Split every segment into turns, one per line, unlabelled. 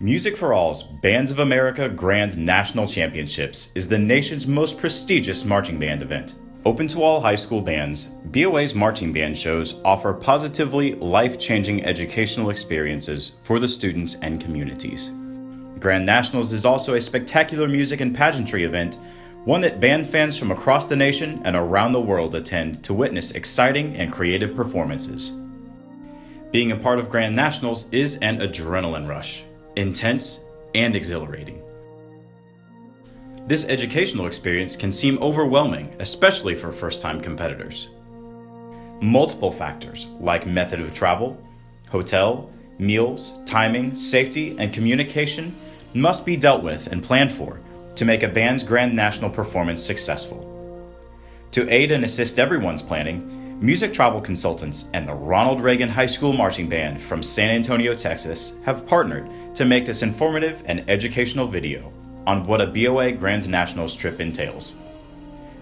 Music for All's Bands of America Grand National Championships is the nation's most prestigious marching band event. Open to all high school bands, BOA's marching band shows offer positively life-changing educational experiences for the students and communities. Grand Nationals is also a spectacular music and pageantry event, one that band fans from across the nation and around the world attend to witness exciting and creative performances. Being a part of Grand Nationals is an adrenaline rush, intense and exhilarating. This educational experience can seem overwhelming, especially for first-time competitors. Multiple factors like method of travel, hotel, meals, timing, safety, and communication must be dealt with and planned for to make a band's Grand National performance successful. To aid and assist everyone's planning, music travel consultants and the Ronald Reagan High School Marching Band from San Antonio, Texas, have partnered to make this informative and educational video on what a BOA Grand Nationals trip entails.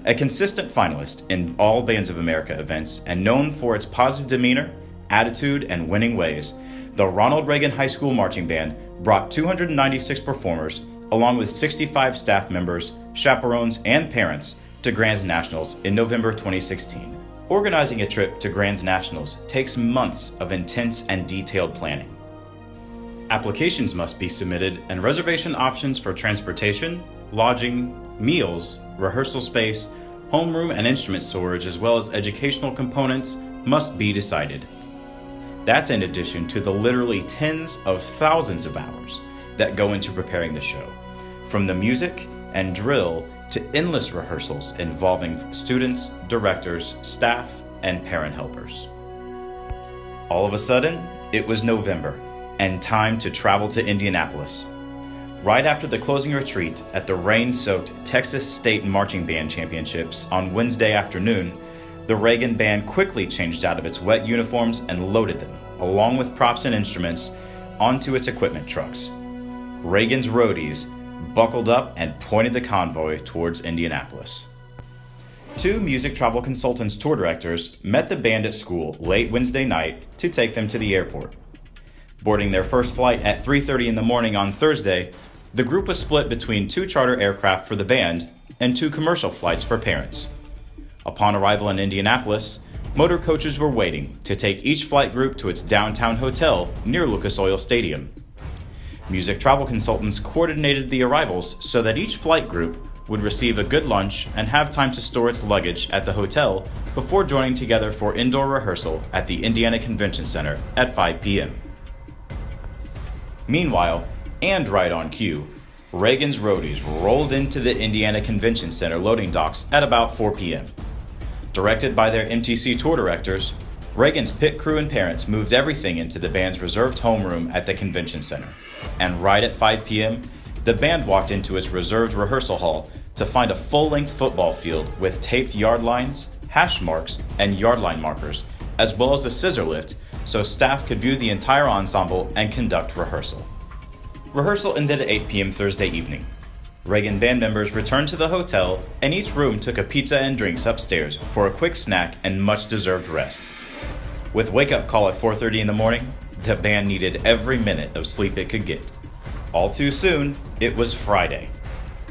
A consistent finalist in all Bands of America events and known for its positive demeanor, attitude, and winning ways, the Ronald Reagan High School Marching Band brought 296 performers along with 65 staff members, chaperones, and parents to Grand Nationals in November 2016. Organizing a trip to Grand Nationals takes months of intense and detailed planning. Applications must be submitted and reservation options for transportation, lodging, meals, rehearsal space, homeroom and instrument storage, as well as educational components must be decided. That's in addition to the literally tens of thousands of hours that go into preparing the show, from the music and drill to endless rehearsals involving students, directors, staff, and parent helpers. All of a sudden, it was November and time to travel to Indianapolis. Right after the closing retreat at the rain-soaked Texas State Marching Band Championships on Wednesday afternoon, the Reagan Band quickly changed out of its wet uniforms and loaded them, along with props and instruments, onto its equipment trucks. Reagan's roadies buckled up and pointed the convoy towards Indianapolis. Two music travel consultants tour directors met the band at school late Wednesday night to take them to the airport. Boarding their first flight at 3:30 in the morning on Thursday, the group was split between two charter aircraft for the band and two commercial flights for parents. Upon arrival in Indianapolis, motor coaches were waiting to take each flight group to its downtown hotel near Lucas Oil Stadium. Music travel consultants coordinated the arrivals so that each flight group would receive a good lunch and have time to store its luggage at the hotel before joining together for indoor rehearsal at the Indiana Convention Center at 5 p.m. Meanwhile, and right on cue, Reagan's roadies rolled into the Indiana Convention Center loading docks at about 4 p.m. Directed by their MTC tour directors, Reagan's pit crew and parents moved everything into the band's reserved homeroom at the convention center. And right at 5 p.m., the band walked into its reserved rehearsal hall to find a full-length football field with taped yard lines, hash marks, and yard line markers, as well as a scissor lift, so staff could view the entire ensemble and conduct rehearsal. Rehearsal ended at 8 p.m. Thursday evening. Reagan band members returned to the hotel, and each room took a pizza and drinks upstairs for a quick snack and much-deserved rest. With wake-up call at 4:30 in the morning, the band needed every minute of sleep it could get. All too soon, it was Friday.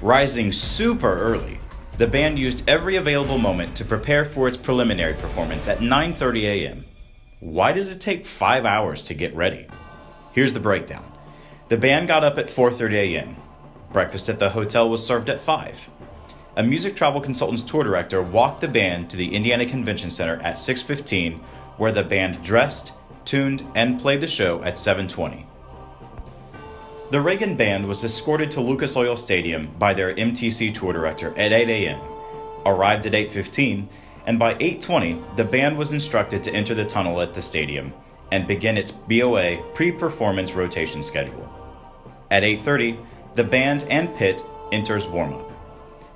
Rising super early, the band used every available moment to prepare for its preliminary performance at 9:30 a.m. Why does it take 5 hours to get ready? Here's the breakdown. The band got up at 4:30 a.m. Breakfast at the hotel was served at 5. A music travel consultant's tour director walked the band to the Indiana Convention Center at 6:15, where the band dressed, tuned, and played the show at 7:20. The Reagan Band was escorted to Lucas Oil Stadium by their MTC tour director at 8 a.m., arrived at 8:15, and by 8:20, the band was instructed to enter the tunnel at the stadium and begin its BOA pre-performance rotation schedule. At 8:30, the band and pit enters warm-up.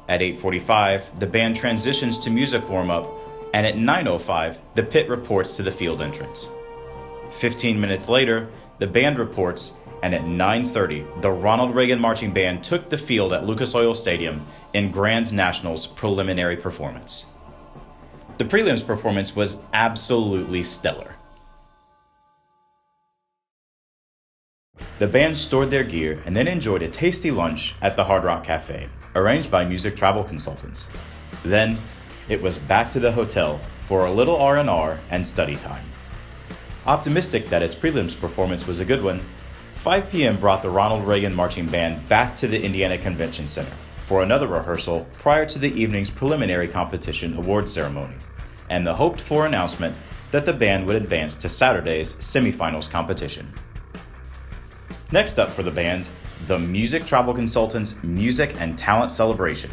At 8:45, the band transitions to music warm-up, and at 9:05, the pit reports to the field entrance. 15 minutes later, the band reports, and at 9:30, the Ronald Reagan Marching Band took the field at Lucas Oil Stadium in Grand Nationals preliminary performance. The prelims performance was absolutely stellar. The band stored their gear and then enjoyed a tasty lunch at the Hard Rock Cafe, arranged by music travel consultants. Then, it was back to the hotel for a little R&R and study time. Optimistic that its prelims performance was a good one, 5 p.m. brought the Ronald Reagan Marching Band back to the Indiana Convention Center for another rehearsal prior to the evening's preliminary competition award ceremony, and the hoped-for announcement that the band would advance to Saturday's semifinals competition. Next up for the band, the Music Travel Consultants Music and Talent Celebration.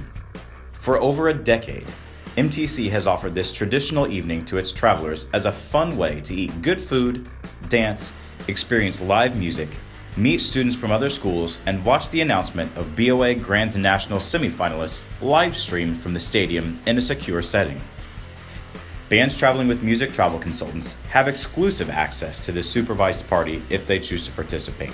For over a decade, MTC has offered this traditional evening to its travelers as a fun way to eat good food, dance, experience live music, meet students from other schools, and watch the announcement of BOA Grand Nationals semifinalists live streamed from the stadium in a secure setting. Bands traveling with music travel consultants have exclusive access to this supervised party if they choose to participate.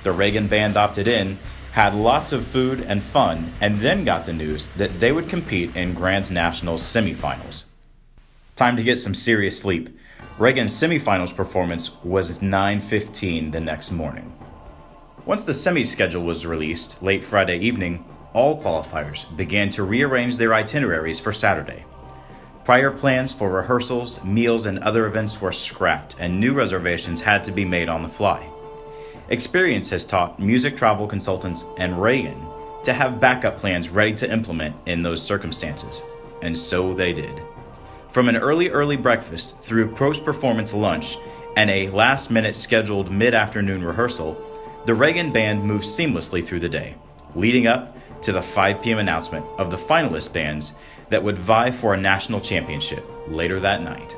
The Reagan Band opted in, had lots of food and fun, and then got the news that they would compete in Grand Nationals semifinals. Time to get some serious sleep. Reagan's semifinals performance was 9:15 the next morning. Once the semi schedule was released late Friday evening, all qualifiers began to rearrange their itineraries for Saturday. Prior plans for rehearsals, meals, and other events were scrapped, and new reservations had to be made on the fly. Experience has taught music travel consultants and Reagan to have backup plans ready to implement in those circumstances, and so they did. From an early breakfast through post-performance lunch and a last-minute scheduled mid-afternoon rehearsal, the Reagan Band moved seamlessly through the day, leading up to the 5 p.m. announcement of the finalist bands that would vie for a national championship later that night.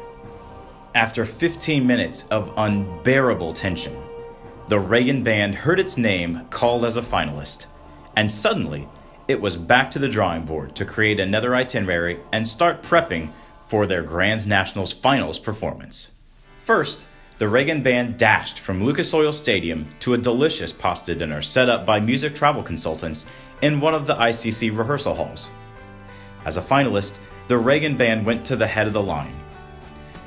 After 15 minutes of unbearable tension, the Reagan Band heard its name called as a finalist, and suddenly it was back to the drawing board to create another itinerary and start prepping for their Grand Nationals finals performance. First, the Reagan Band dashed from Lucas Oil Stadium to a delicious pasta dinner set up by music travel consultants in one of the ICC rehearsal halls. As a finalist, the Reagan Band went to the head of the line.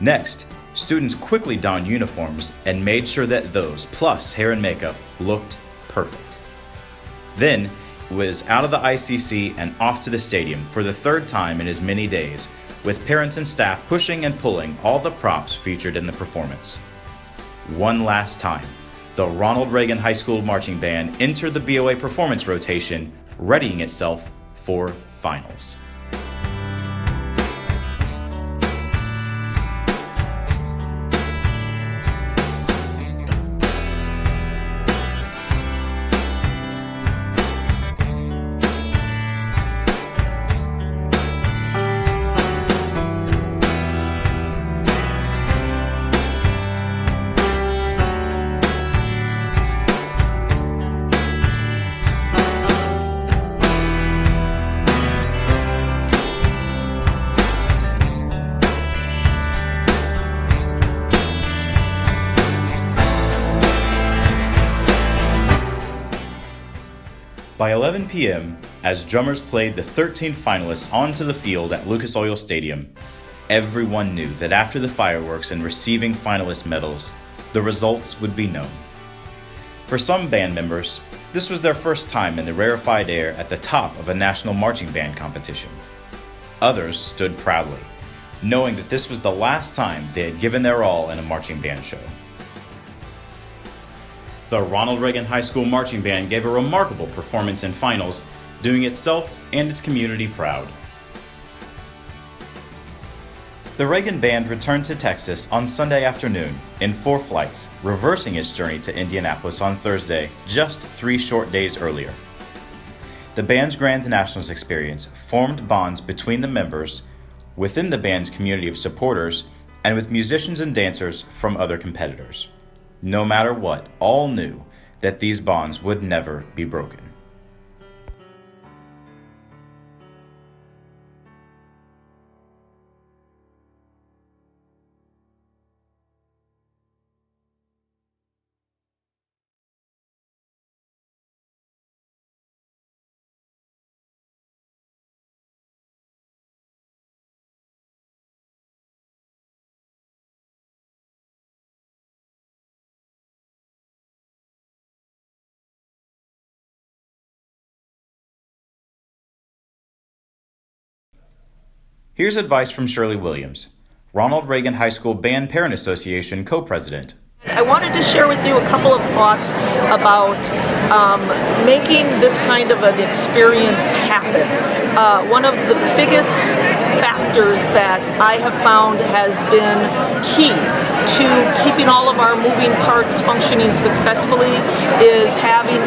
Next, students quickly donned uniforms and made sure that those, plus hair and makeup, looked perfect. Then, it was out of the ICC and off to the stadium for the third time in as many days, with parents and staff pushing and pulling all the props featured in the performance. One last time, the Ronald Reagan High School Marching Band entered the BOA performance rotation, readying itself for finals. By 11 p.m., as drummers played the 13 finalists onto the field at Lucas Oil Stadium, everyone knew that after the fireworks and receiving finalist medals, the results would be known. For some band members, this was their first time in the rarefied air at the top of a national marching band competition. Others stood proudly, knowing that this was the last time they had given their all in a marching band show. The Ronald Reagan High School Marching Band gave a remarkable performance in finals, doing itself and its community proud. The Reagan Band returned to Texas on Sunday afternoon in 4 flights, reversing its journey to Indianapolis on Thursday, just 3 short days earlier. The band's Grand Nationals experience formed bonds between the members, within the band's community of supporters, and with musicians and dancers from other competitors. No matter what, all knew that these bonds would never be broken. Here's advice from Shirley Williams, Ronald Reagan High School Band Parent Association co-president.
I wanted to share with you a couple of thoughts about making this kind of an experience happen. One of the biggest factors that I have found has been key to keeping all of our moving parts functioning successfully is having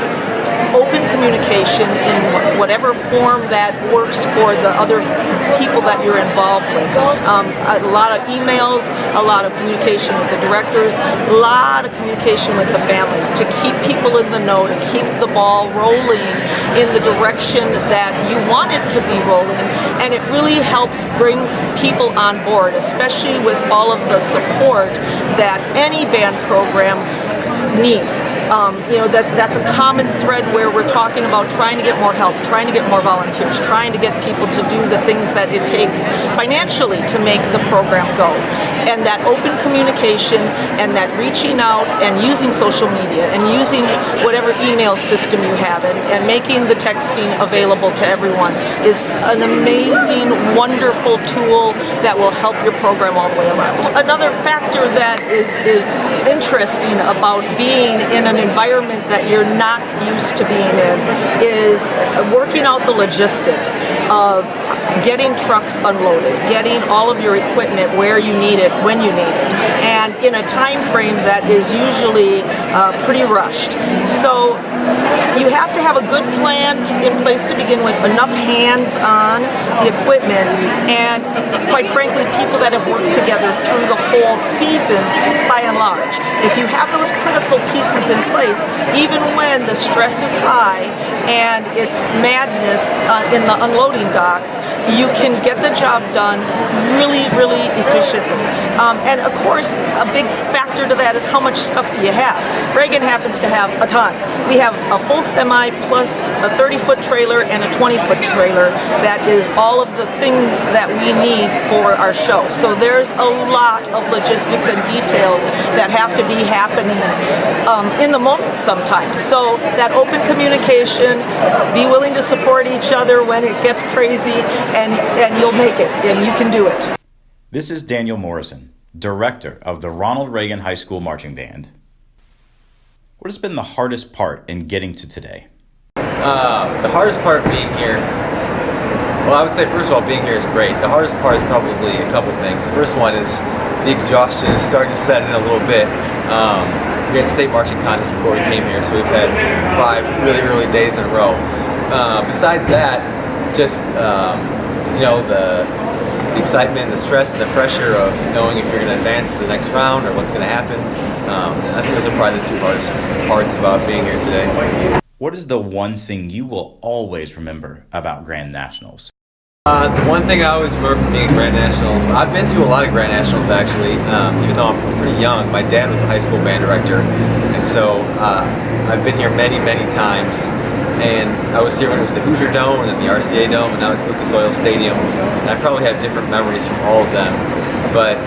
open communication in whatever form that works for the other people that you're involved with. A lot of emails, a lot of communication with the directors, a lot of communication with the families to keep people in the know, to keep the ball rolling in the direction that you want it to be rolling. And it really helps bring people on board, especially with all of the support that any band program needs. That's a common thread where we're talking about trying to get more help, trying to get more volunteers, trying to get people to do the things that it takes financially to make the program go. And that open communication and that reaching out and using social media and using whatever email system you have and making the texting available to everyone is an amazing, wonderful tool that will help your program all the way around. Another factor that is interesting about being in an environment that you're not used to being in is working out the logistics of getting trucks unloaded, getting all of your equipment where you need it, when you need it, and in a time frame that is usually pretty rushed. So you have to have a good plan in place to begin with, enough hands on the equipment, and quite frankly, people that have worked together through the whole season by and large. If you have those critical pieces in place, even when the stress is high and it's madness in the unloading docks, you can get the job done really, really efficiently. And of course, a big factor to that is how much stuff do you have. Reagan happens to have a ton. We have a full semi plus a 30-foot trailer and a 20-foot trailer that is all of the things that we need for our show. So there's a lot of logistics and details that have to be happening in the moment sometimes. So that open communication, be willing to support each other when it gets crazy, and you'll make it, and you can do it.
This is Daniel Morrison, director of the Ronald Reagan High School Marching Band. What has been the hardest part in getting to today?
The hardest part being here, well, I would say first of all, being here is great. The hardest part is probably a couple things. The first one is the exhaustion is starting to set in a little bit. We had state marching contests before we came here, so we've had 5 really early days in a row. Besides that, just the excitement, the stress, and the pressure of knowing if you're going to advance to the next round or what's going to happen. I think those are probably the 2 hardest parts about being here today.
What is the one thing you will always remember about Grand Nationals?
The one thing I always remember from being at Grand Nationals, I've been to a lot of Grand Nationals actually, even though I'm pretty young. My dad was a high school band director, and so I've been here many, many times. And I was here when it was the Hoosier Dome and then the RCA Dome, and now it's Lucas Oil Stadium. And I probably have different memories from all of them, but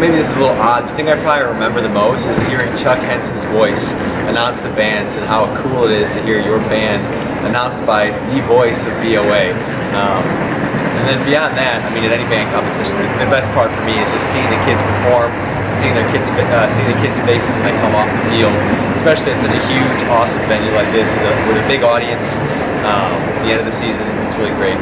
maybe this is a little odd. The thing I probably remember the most is hearing Chuck Henson's voice announce the bands and how cool it is to hear your band announced by the voice of BOA. And then beyond that, I mean, at any band competition, the best part for me is just seeing the kids perform, seeing the kids' faces when they come off the field, especially at such a huge, awesome venue like this with a big audience. At the end of the season, it's really great.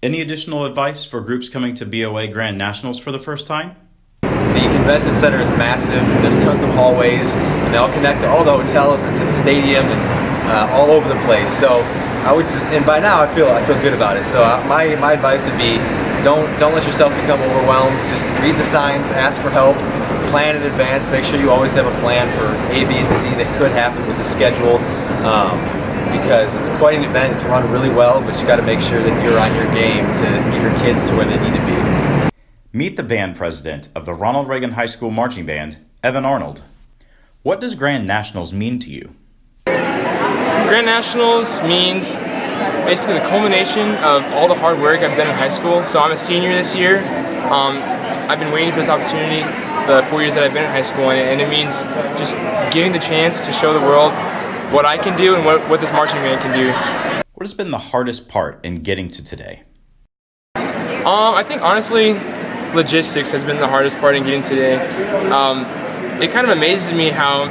Any additional advice for groups coming to BOA Grand Nationals for the first time?
The convention center is massive. There's tons of hallways, and they all connect to all the hotels and to the stadium and all over the place. So I would and by now I feel good about it. So my advice would be, don't let yourself become overwhelmed. Just read the signs, ask for help, plan in advance. Make sure you always have a plan for A, B, and C that could happen with the schedule. Because it's quite an event. It's run really well, but you got to make sure that you're on your game to get your kids to where they need to be.
Meet the band president of the Ronald Reagan High School Marching Band, Evan Arnold. What does Grand Nationals mean to you?
Grand Nationals means basically the culmination of all the hard work I've done in high school. So I'm a senior this year. I've been waiting for this opportunity the 4 years that I've been in high school, and it means just getting the chance to show the world what I can do and what this marching band can do.
What has been the hardest part in getting to today?
I think honestly, logistics has been the hardest part in getting today. It kind of amazes me how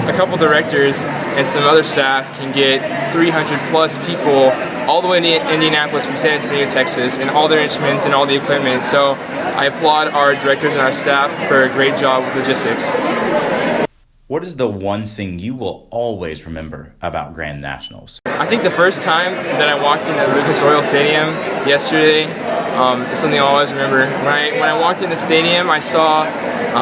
a couple directors and some other staff can get 300 plus people all the way to Indianapolis from San Antonio, Texas, and all their instruments and all the equipment. So I applaud our directors and our staff for a great job with logistics.
What is the one thing you will always remember about Grand Nationals?
I think the first time that I walked into Lucas Oil Stadium yesterday is something I'll always remember. When I walked in the stadium, I saw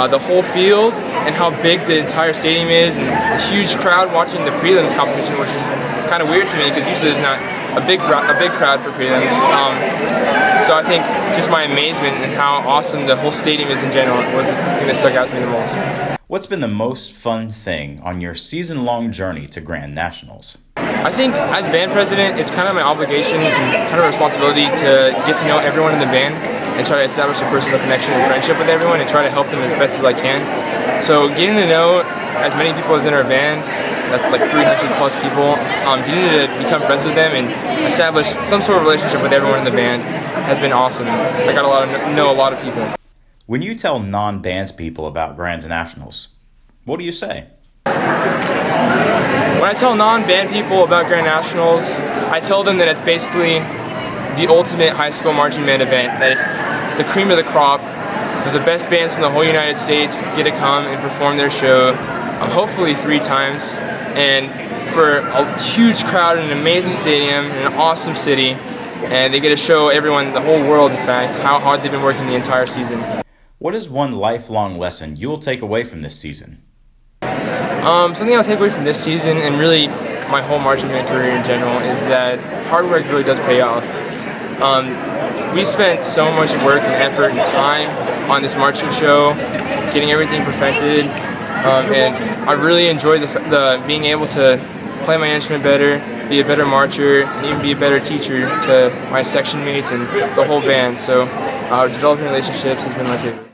the whole field and how big the entire stadium is, and a huge crowd watching the prelims competition, which is kind of weird to me because usually there's not a big crowd for prelims. So I think just my amazement and how awesome the whole stadium is in general was the thing that stuck out to me the most.
What's been the most fun thing on your season-long journey to Grand Nationals?
I think as band president, it's kind of my obligation and kind of responsibility to get to know everyone in the band and try to establish a personal connection and friendship with everyone and try to help them as best as I can. So getting to know as many people as in our band, that's like 300 plus people, getting to become friends with them and establish some sort of relationship with everyone in the band has been awesome. I got know a lot of people.
When you tell non-bands people about Grand Nationals, what do you say?
When I tell non-band people about Grand Nationals, I tell them that it's basically the ultimate high school marching band event, that it's the cream of the crop, that the best bands from the whole United States get to come and perform their show, hopefully 3 times, and for a huge crowd in an amazing stadium in an awesome city, and they get to show everyone, the whole world in fact, how hard they've been working the entire season.
What is one lifelong lesson you will take away from this season?
Something I'll take away from this season, and really my whole marching band career in general, is that hard work really does pay off. We spent so much work and effort and time on this marching show, getting everything perfected, and I really enjoyed the being able to play my instrument better, be a better marcher, and even be a better teacher to my section mates and the whole band. So developing relationships has been my favorite.